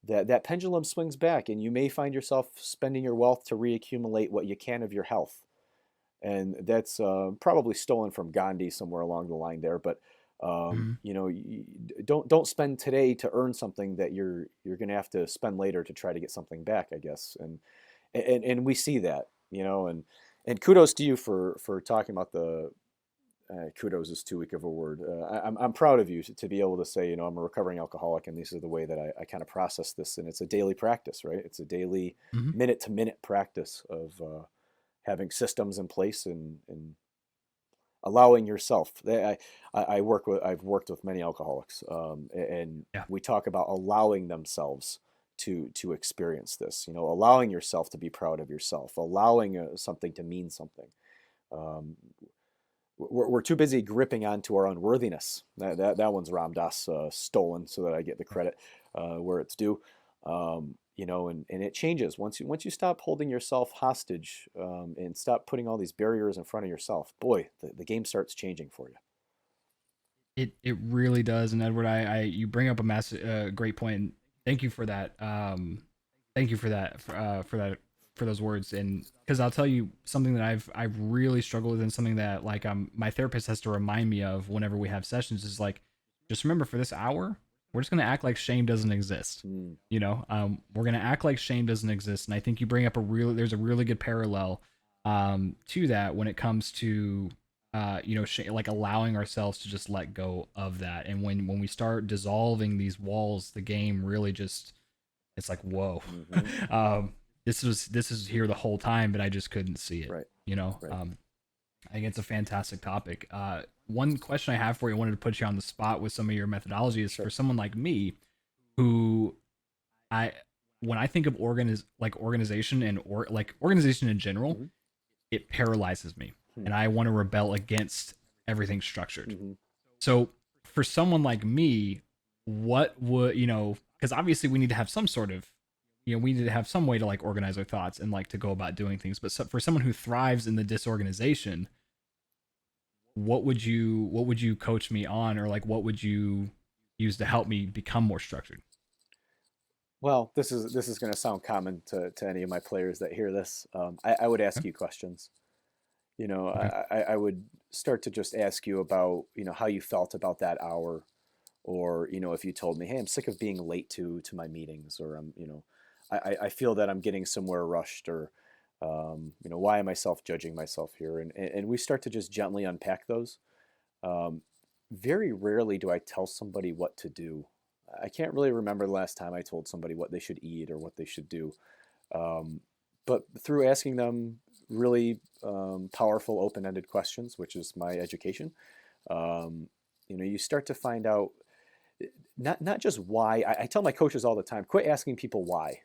That pendulum swings back, and you may find yourself spending your wealth to reaccumulate what you can of your health, and that's probably stolen from Gandhi somewhere along the line there. But Mhm. don't spend today to earn something that you're going to have to spend later to try to get something back, I guess. And we see that, and kudos to you for talking about the kudos is too weak of a word. I'm proud of you to be able to say, I'm a recovering alcoholic, and this is the way that I kind of process this, and it's a daily practice, right? It's a daily Mhm. minute to minute practice of having systems in place and allowing yourself. I've worked with many alcoholics, and Yeah. we talk about allowing themselves to experience this. Allowing yourself to be proud of yourself, allowing something to mean something. Um, we're too busy gripping onto our unworthiness. That one's Ram Dass stolen, so that I get the credit where it's due. And it changes once you stop holding yourself hostage, and stop putting all these barriers in front of yourself. Boy, the game starts changing for you. It really does. And Edward, I you bring up a great point. And thank you for that. Thank you for that for those words. And because I'll tell you something that I've really struggled with, and something that like my therapist has to remind me of whenever we have sessions is like, just remember for this hour we're just going to act like shame doesn't exist. Mm. We're going to act like shame doesn't exist. And I think you bring up there's a really good parallel to that when it comes to, like allowing ourselves to just let go of that. And when we start dissolving these walls, the game really just, it's like, whoa, Mm-hmm. this is here the whole time, but I just couldn't see it. Right. Right. I think it's a fantastic topic. One question I have for you, I wanted to put you on the spot with some of your methodology, is Sure. for someone like me, who I when I think of organization and organization in general, Mm-hmm. it paralyzes me, Hmm. and I want to rebel against everything structured. Mm-hmm. So for someone like me, what would because obviously we need to have some sort of we need to have some way to like organize our thoughts and like to go about doing things. But for someone who thrives in the disorganization, what would you coach me on, or like what would you use to help me become more structured? Well, this is going to sound common to any of my players that hear this. I would ask Okay. you questions. Okay. I would start to just ask you about, how you felt about that hour, or, if you told me, hey, I'm sick of being late to my meetings, or I feel that I'm getting somewhere rushed, or, why am I self-judging myself here? And we start to just gently unpack those. Um, Very rarely do I tell somebody what to do. I can't really remember the last time I told somebody what they should eat or what they should do. Um, but through asking them really powerful, open-ended questions, which is my education, um, you start to find out not just why. I tell my coaches all the time, quit asking people why.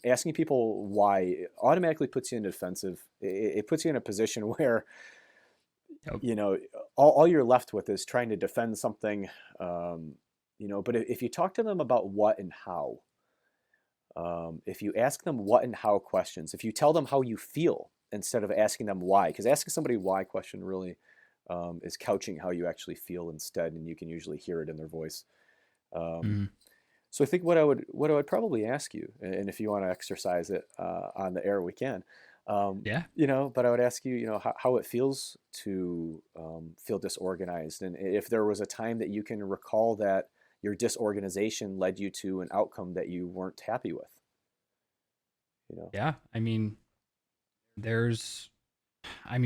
Asking people why automatically puts you in defensive. It puts you in a position where Yep. you know all you're left with is trying to defend something. But if you talk to them about what and how, if you ask them what and how questions, if you tell them how you feel instead of asking them why, because asking somebody why question really is couching how you actually feel instead, and you can usually hear it in their voice. um, Mm-hmm. so I think what I would probably ask you, and if you want to exercise it on the air, we can. Yeah. But I would ask you, how it feels to feel disorganized, and if there was a time that you can recall that your disorganization led you to an outcome that you weren't happy with. You know. Yeah. There's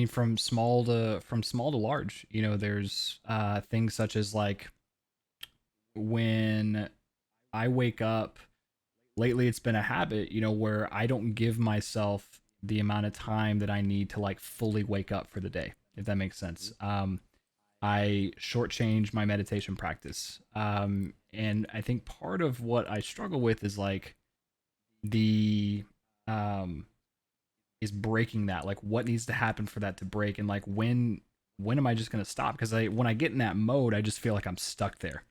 from small to large, there's things such as like when I wake up lately, it's been a habit, where I don't give myself the amount of time that I need to like fully wake up for the day, if that makes sense. I shortchange my meditation practice. And I think part of what I struggle with is like the um is breaking that. Like what needs to happen for that to break, and like when am I just gonna stop? Because when I get in that mode, I just feel like I'm stuck there.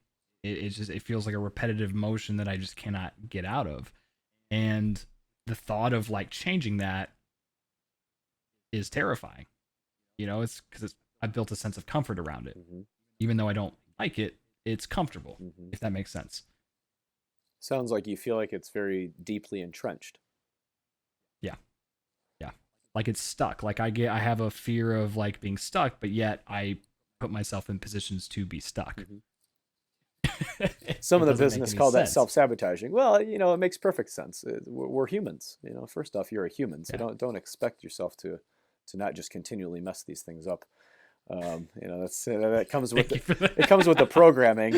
It feels like a repetitive motion that I just cannot get out of. And the thought of like changing that is terrifying. It's because I built a sense of comfort around it. Hmm. Even though I don't like it, it's comfortable, Hmm. if that makes sense. Sounds like you feel like it's very deeply entrenched. Yeah. Yeah. Like it's stuck. Like I have a fear of like being stuck, but yet I put myself in positions to be stuck. Hmm. Some It of the doesn't make business any call that sense. self-sabotaging. Well, it makes perfect sense. We're humans. First off, you're a human, so Yeah. don't expect yourself to not just continually mess these things up. That comes with Thank you for it comes with the that. programming.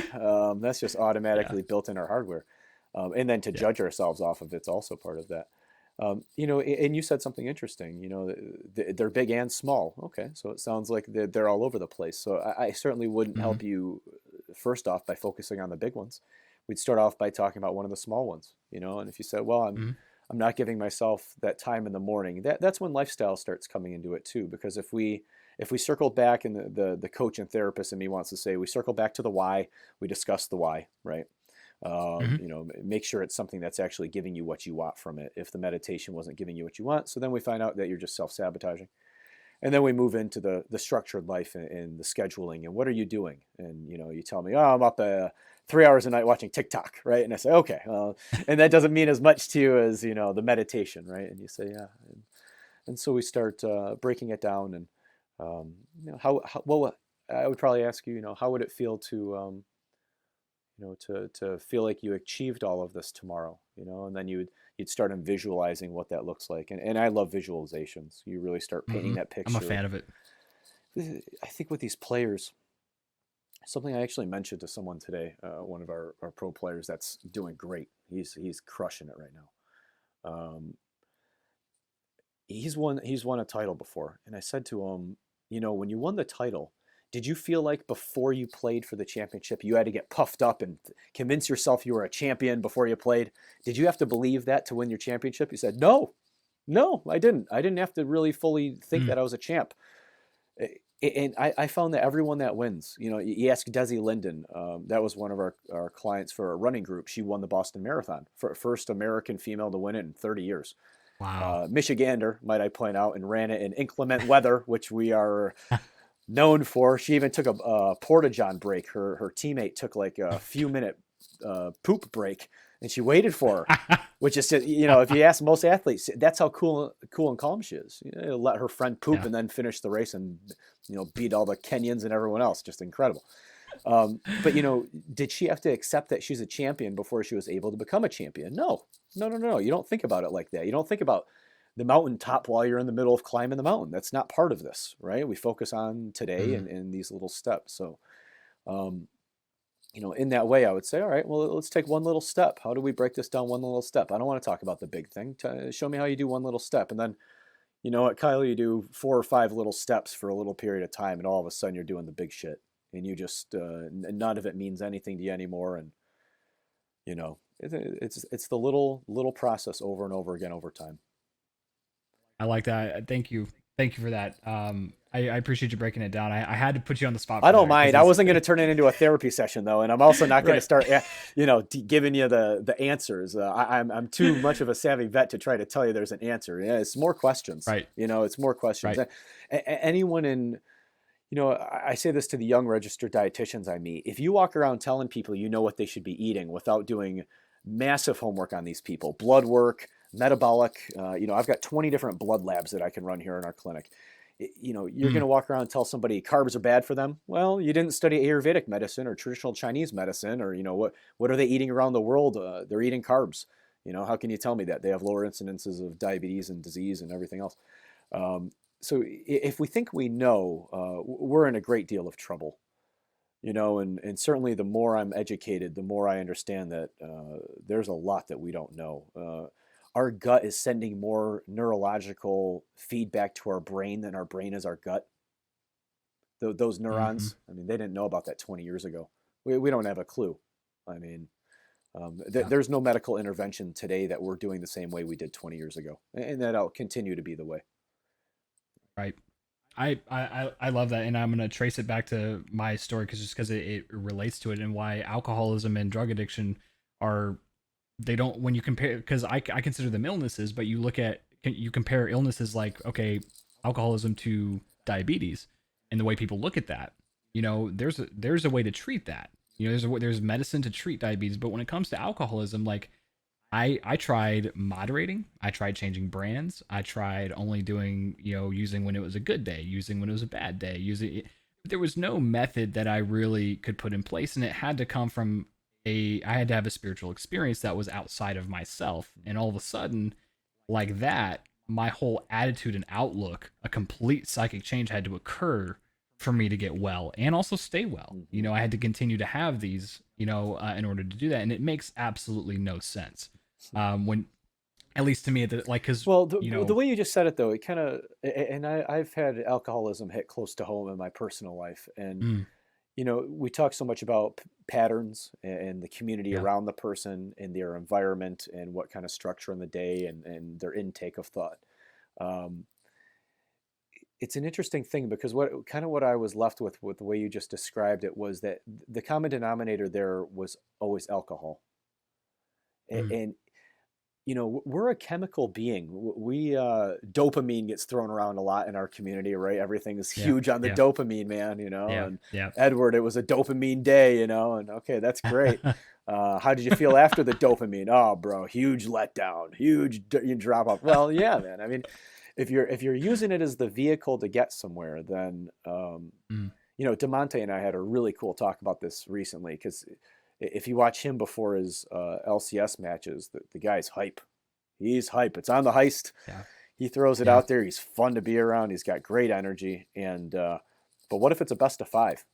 That's just Yeah. automatically built in our hardware, and then to Yeah. judge ourselves off of it's also part of that. And you said something interesting. They're big and small. Okay, so it sounds like they're all over the place. So I certainly wouldn't Mm-hmm. help you first off by focusing on the big ones. We'd start off by talking about one of the small ones. And if you said, well, Mm-hmm. I'm not giving myself that time in the morning, that's when lifestyle starts coming into it too. Because if we circle back, and the coach and therapist in me wants to say, we circle back to the why, we discuss the why, right? Mm-hmm. Make sure it's something that's actually giving you what you want from it. If the meditation wasn't giving you what you want, so then we find out that you're just self-sabotaging. And then we move into the structured life, and the scheduling, and what are you doing? And you tell me, oh, I'm up 3 hours a night watching TikTok, right? And I say, okay, and that doesn't mean as much to you as the meditation, right? And you say, yeah. And so we start breaking it down, and how well, I would probably ask you, how would it feel to to feel like you achieved all of this tomorrow, and then you'd start visualizing what that looks like. And I love visualizations. You really start painting that I'm a picture. fan of it. I think with these players, something I actually mentioned to someone today, one of our pro players that's doing great. He's crushing it right now. He's won a title before, and I said to him, when you won the title, did you feel like before you played for the championship, you had to get puffed up and convince yourself you were a champion before you played? Did you have to believe that to win your championship? He said, no, I didn't. I didn't have to really fully think that I was a champ. And I found that everyone that wins, you ask Desi Linden, that was one of our clients for a running group. She won the Boston Marathon, first American female to win it in 30 years. Wow. Michigander, might I point out, and ran it in inclement weather, which we are known for. She even took a porta-john break. Her teammate took like a few minute poop break, and she waited for her, which is, if you ask most athletes, that's how cool and calm she is. Let her friend poop and then finish the race and, beat all the Kenyans and everyone else. Just incredible. But, did she have to accept that she's a champion before she was able to become a champion? No. You don't think about it like that. You don't think about the mountaintop while you're in the middle of climbing the mountain. That's not part of this, right? We focus on today and these little steps. So, in that way, I would say, all right, well, let's take one little step. How do we break this down one little step? I don't want to talk about the big thing. Show me how you do one little step. And then, you know what, Kyle, you do 4 or 5 little steps for a little period of time, and all of a sudden you're doing the big shit. And you just, none of it means anything to you anymore. And, it's the little process over and over again over time. I like that. Thank you for that. I appreciate you breaking it down. I had to put you on the spot. I don't mind. I wasn't going to turn it into a therapy session though, and I'm also not going to start, giving you the answers. I'm too much of a savvy vet to try to tell you there's an answer. Yeah, it's more questions. Right. It's more questions. Right. Anyone in, I say this to the young registered dietitians I meet. If you walk around telling people what they should be eating without doing massive homework on these people, blood work, metabolic, I've got 20 different blood labs that I can run here in our clinic. You're going to walk around and tell somebody carbs are bad for them. Well, you didn't study Ayurvedic medicine or traditional Chinese medicine, or, what are they eating around the world? They're eating carbs. How can you tell me that? They have lower incidences of diabetes and disease and everything else. So if we think we know, we're in a great deal of trouble, and certainly the more I'm educated, the more I understand that there's a lot that we don't know. Our gut is sending more neurological feedback to our brain than our brain is our gut. Those neurons, I mean, they didn't know about that 20 years ago. We don't have a clue. I mean, there's no medical intervention today that we're doing the same way we did 20 years ago. And that'll continue to be the way. Right. I love that. And I'm going to trace it back to my story because it relates to it, and why alcoholism and drug addiction they don't, when you compare, because I consider them illnesses, but you compare illnesses like, okay, alcoholism to diabetes, and the way people look at that, there's a way to treat that. There's medicine to treat diabetes, but when it comes to alcoholism, like I tried moderating, I tried changing brands, I tried only doing, using when it was a good day, using when it was a bad day, there was no method that I really could put in place, and it had to come from I had to have a spiritual experience that was outside of myself. And all of a sudden, like that, my whole attitude and outlook, a complete psychic change had to occur for me to get well and also stay well. I had to continue to have these, in order to do that. And it makes absolutely no sense. When, at least to me, because, the way you just said it though, it kind of, and I've had alcoholism hit close to home in my personal life. And, we talk so much about patterns and the community around the person and their environment and what kind of structure in the day and their intake of thought. It's an interesting thing because what I was left with the way you just described it was that the common denominator there was always alcohol. And we're a chemical being. We dopamine gets thrown around a lot in our community, right? Everything is huge on the dopamine, man. And Edward, it was a dopamine day, and okay, that's great. How did you feel after the dopamine? Oh, bro, huge letdown, huge drop off. Well, yeah, man. I mean, if you're using it as the vehicle to get somewhere, then DeMonte and I had a really cool talk about this recently because If you watch him before his LCS matches, the guy's hype. He's hype. It's on the heist. Yeah. He throws it Yeah. out there. He's fun to be around. He's got great energy. And but what if it's a best of 5?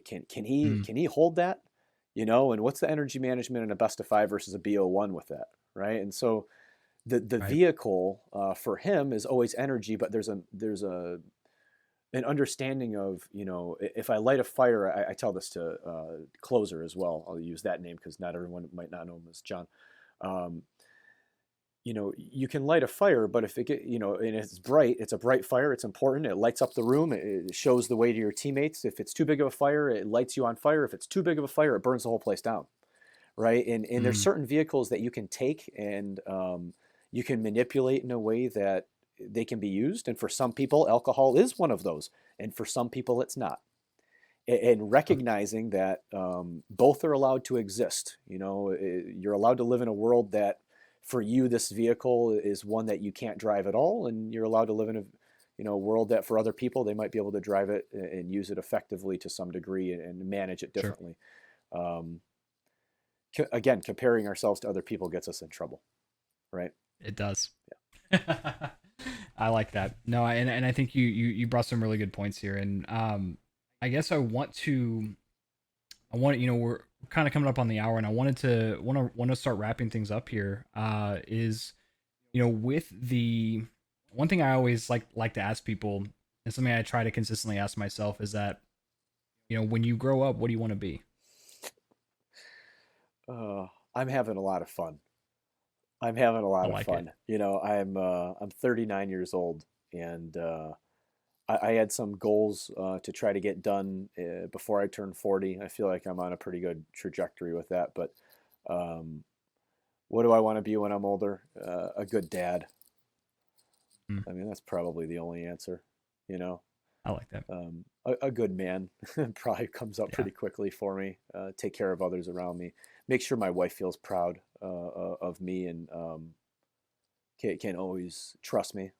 Can he Mm, can he hold that? And what's the energy management in a best of 5 versus a BO1 with that, right? And so the right. vehicle for him is always energy, but there's an understanding of, if I light a fire, I tell this to Closer as well. I'll use that name because not everyone might not know him as John. Um, you can light a fire, but if and it's bright, it's a bright fire, it's important. It lights up the room. It shows the way to your teammates. If it's too big of a fire, it lights you on fire. If it's too big of a fire, it burns the whole place down, right? And there's Mm, certain vehicles that you can take and you can manipulate in a way that they can be used. And for some people, alcohol is one of those, and for some people, it's not. And okay. recognizing that both are allowed to exist. You're allowed to live in a world that, for you, this vehicle is one that you can't drive at all, and you're allowed to live in a world that for other people they might be able to drive it and use it effectively to some degree and manage it Sure. differently. Um, Again, comparing ourselves to other people gets us in trouble, right? It does. I like that. No, and I think you brought some really good points here, and I guess we're kind of coming up on the hour, and I want to start wrapping things up here. Is with the one thing I always like to ask people, and something I try to consistently ask myself is that when you grow up, what do you want to be? I'm having a lot of fun. I'm having a I lot of like it. fun. I'm 39 years old, and I had some goals to try to get done before I turn 40. I feel like I'm on a pretty good trajectory with that. But um, what do I want to be when I'm older? A good dad. Mm, I mean, that's probably the only answer. You know, I like that. a good man probably comes up Yeah. pretty quickly for me. Take care of others around me. Make sure my wife feels proud of me and can always trust me.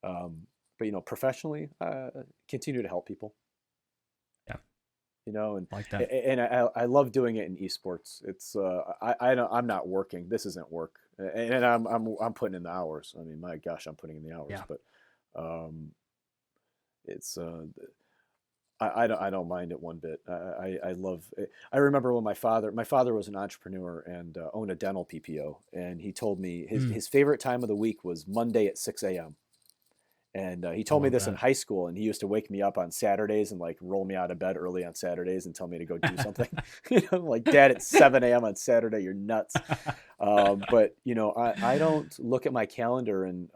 But professionally, continue to help people. Yeah. And I like that. I love doing it in esports. It's I don't, I'm not working. This isn't work, and I'm putting in the hours. I mean, my gosh, I'm putting in the hours. Yeah. But um, it's I don't mind it one bit. I love it. I remember when my father was an entrepreneur and owned a dental PPO, and he told me his Mm, his favorite time of the week was Monday at 6 a.m. And he I told me love this in that. high school, and he used to wake me up on Saturdays and like roll me out of bed early on Saturdays and tell me to go do something. Like, Dad, at 7 a.m. on Saturday, you're nuts. But I don't look at my calendar and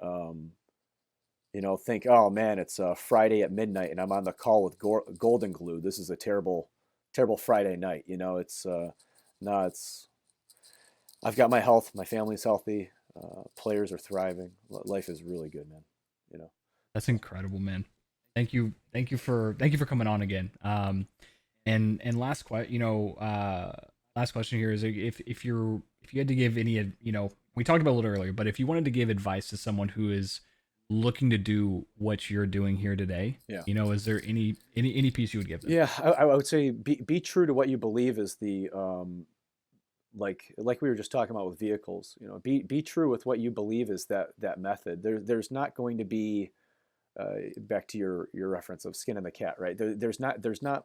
think, oh man, it's Friday at midnight, and I'm on the call with Golden Glue. This is a terrible, terrible Friday night. It's no, it's I've got my health, my family's healthy, players are thriving. Life is really good, man. You know. That's incredible, man. Thank you for coming on again. And last question here is if you had to give any we talked about it a little earlier, but if you wanted to give advice to someone who is looking to do what you're doing here today, Yeah. is there any piece you would give them? Yeah, I would say be true to what you believe is the like we were just talking about with vehicles. Be true with what you believe is that method. There's not going to be back to your reference of skin in the cat, right? There's not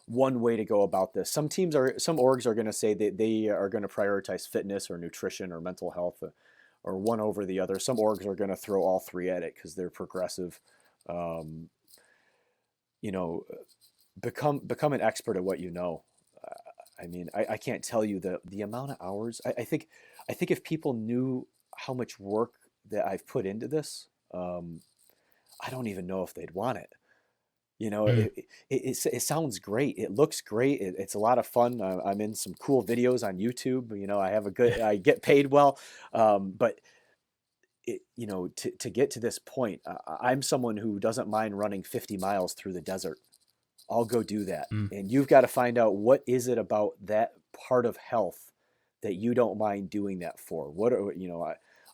one way to go about this. Some orgs are going to say that they are going to prioritize fitness or nutrition or mental health or one over the other. Some orgs are going to throw all three at it because they're progressive. Um, you know, become an expert at what you know. I mean, I can't tell you the amount of hours. I think if people knew how much work that I've put into this, I don't even know if they'd want it. Mm, It sounds great. It looks great. It's a lot of fun. I'm in some cool videos on YouTube. I get paid well, but to get to this point, I'm someone who doesn't mind running 50 miles through the desert. I'll go do that. mm, And you've got to find out what is it about that part of health that you don't mind doing that for.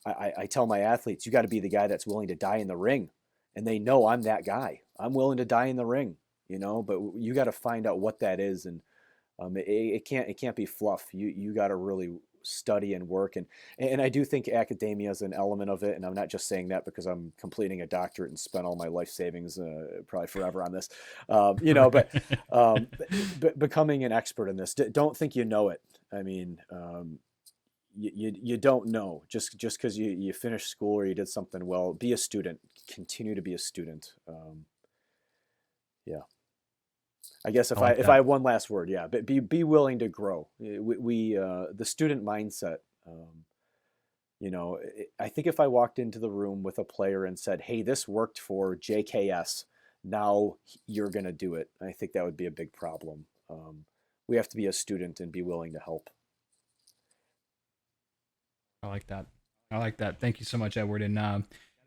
I tell my athletes, you got to be the guy that's willing to die in the ring. And they know I'm that guy. I'm willing to die in the ring, but you got to find out what that is. And It can't be fluff. You got to really study and work, and I do think academia is an element of it. And I'm not just saying that because I'm completing a doctorate and spent all my life savings, probably forever on this, but becoming an expert in this. Don't think you know it. I mean, you don't know just because you finished school or you did something well. Be a student. Continue to be a student. Yeah. I guess I like if I that. have one last word, yeah, but be willing to grow. We the student mindset. I think if I walked into the room with a player and said, "Hey, this worked for JKS, now you're gonna do it," I think that would be a big problem. We have to be a student and be willing to help. I like that. I like that. Thank you so much, Edward. And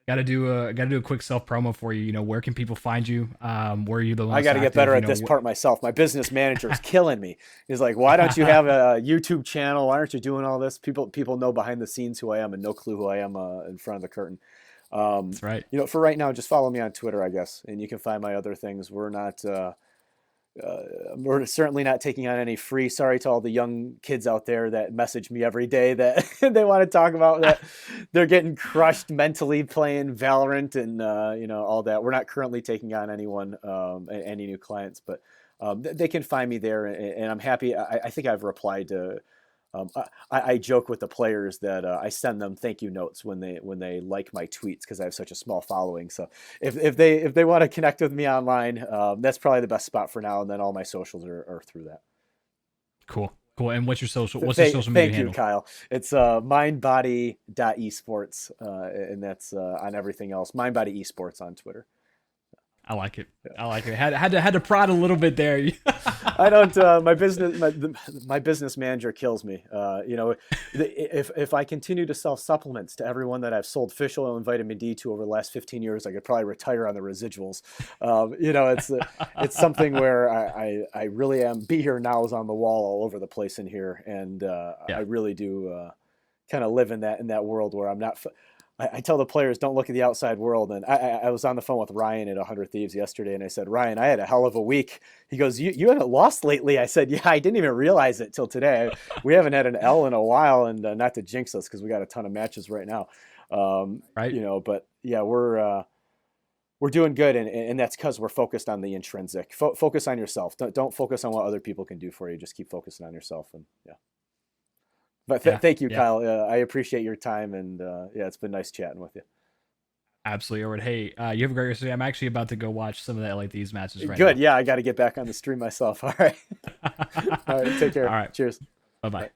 got to do a quick self promo for you. Where can people find you? Where are you the I most got to get active? better at this part myself. My business manager is killing me. He's like, "Why don't you have a YouTube channel? Why aren't you doing all this?" People know behind the scenes who I am and no clue who I am in front of the curtain. That's right. For right now, just follow me on Twitter, I guess, and you can find my other things. We're certainly not taking on any free. Sorry to all the young kids out there that message me every day that they want to talk about that they're getting crushed mentally playing Valorant and all that. We're not currently taking on anyone, any new clients, but they can find me there, and I'm happy. I think I've replied to. I joke with the players that I send them thank you notes when they like my tweets because I have such a small following. So if they want to connect with me online, that's probably the best spot for now. And then all my socials are through that. Cool. Cool. And what's your social media Thank you, handle? Kyle. It's mindbody.esports, and that's on everything else. Mindbody esports on Twitter. I like it. I like it. Had to prod a little bit there. I don't. My business manager kills me. If I continue to sell supplements to everyone that I've sold fish oil and vitamin D to over the last 15 years, I could probably retire on the residuals. It's something where I really am. Be Here Now is on the wall all over the place in here, and Yeah. I really do kind of live in that world where I'm not. I tell the players don't look at the outside world. And I was on the phone with Ryan at 100 Thieves yesterday, and I said, "Ryan, I had a hell of a week." He goes, "You haven't lost lately?" I said, "Yeah, I didn't even realize it till today. We haven't had an L in a while, and not to jinx us because we got a ton of matches right now." Right. But yeah, we're doing good, and that's because we're focused on the intrinsic. Focus on yourself. Don't focus on what other people can do for you. Just keep focusing on yourself, and yeah. But Yeah. thank you, Yeah. Kyle. I appreciate your time, and yeah, it's been nice chatting with you. Absolutely, Edward. Hey, you have a great rest of the day. I'm actually about to go watch some of the LA These matches right Good. now. Yeah, I got to get back on the stream myself. All right. All right. Take All care. right. Cheers. Bye bye. Bye.